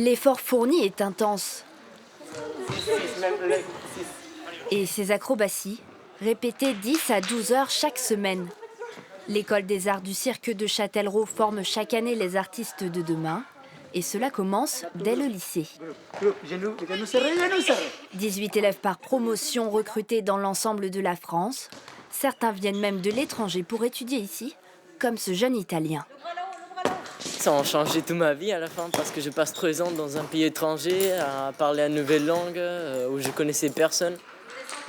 L'effort fourni est intense. Et ces acrobaties, répétées 10 à 12 heures chaque semaine. L'école des arts du cirque de Châtellerault forme chaque année les artistes de demain. Et cela commence dès le lycée. 18 élèves par promotion recrutés dans l'ensemble de la France. Certains viennent même de l'étranger pour étudier ici, comme ce jeune Italien. Ça a changé toute ma vie à la fin parce que je passe 3 ans dans un pays étranger à parler une nouvelle langue où je connaissais personne.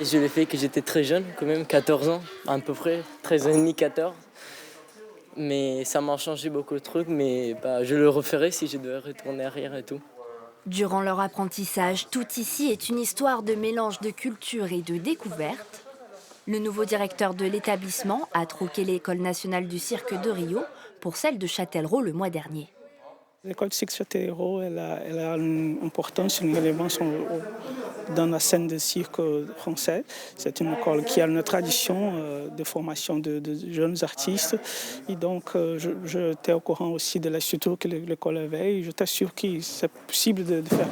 Et je l'ai fait que j'étais très jeune, quand même 14 ans à peu près, 13 ans et demi, 14. Mais ça m'a changé beaucoup de trucs, mais je le referais si je devais retourner arrière et tout. Durant leur apprentissage, tout ici est une histoire de mélange de culture et de découverte. Le nouveau directeur de l'établissement a troqué l'école nationale du cirque de Rio pour celle de Châtellerault le mois dernier. L'école de cirque Châtellerault, elle a une importance, une relevance dans la scène de cirque français. C'est une école qui a une tradition de formation de jeunes artistes. Et donc, j'étais au courant aussi de la structure que l'école avait. Et je t'assure que c'est possible de faire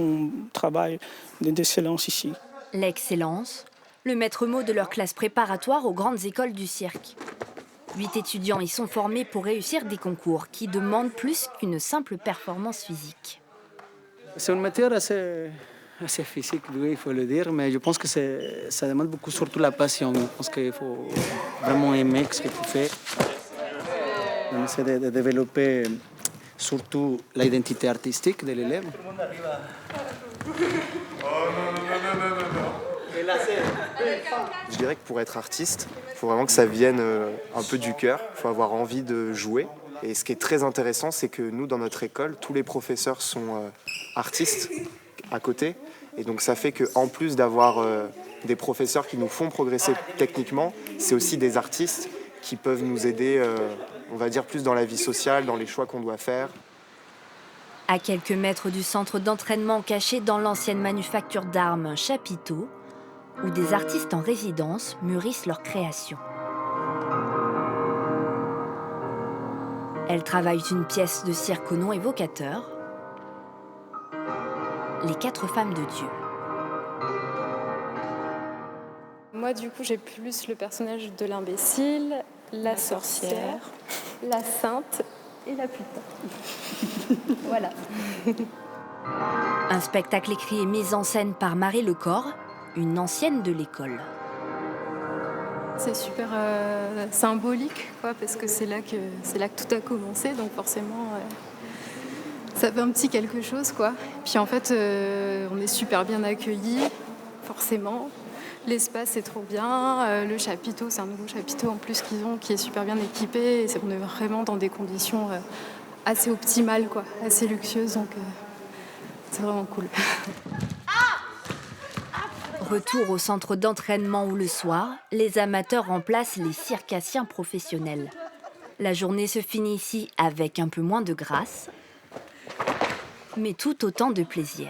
un travail d'excellence ici. L'excellence, le maître mot de leur classe préparatoire aux grandes écoles du cirque. 8 étudiants y sont formés pour réussir des concours qui demandent plus qu'une simple performance physique. C'est une matière assez physique, oui, il faut le dire, mais je pense que ça demande beaucoup, surtout la passion. Je pense qu'il faut vraiment aimer ce que tu fais. On essaie de développer surtout l'identité artistique de l'élève. Je dirais que pour être artiste, il faut vraiment que ça vienne un peu du cœur, il faut avoir envie de jouer. Et ce qui est très intéressant, c'est que nous, dans notre école, tous les professeurs sont artistes à côté. Et donc ça fait qu'en plus d'avoir des professeurs qui nous font progresser techniquement, c'est aussi des artistes qui peuvent nous aider, on va dire, plus dans la vie sociale, dans les choix qu'on doit faire. À quelques mètres du centre d'entraînement caché dans l'ancienne manufacture d'armes Chapiteau, où des artistes en résidence mûrissent leur création. Elles travaillent une pièce de cirque au nom évocateur, Les 4 femmes de Dieu. Moi, du coup, j'ai plus le personnage de l'imbécile, la sorcière, la sainte et la putain. Voilà. Un spectacle écrit et mis en scène par Marie Lecor, une ancienne de l'école. C'est super symbolique, quoi, parce que c'est là que tout a commencé, donc forcément, ça fait un petit quelque chose, quoi. Puis en fait, on est super bien accueillis, forcément. L'espace est trop bien. Le chapiteau, c'est un nouveau chapiteau en plus qu'ils ont, qui est super bien équipé. Et on est vraiment dans des conditions assez optimales, quoi, assez luxueuses, donc c'est vraiment cool. Retour au centre d'entraînement où le soir, les amateurs remplacent les circassiens professionnels. La journée se finit ici avec un peu moins de grâce, mais tout autant de plaisir.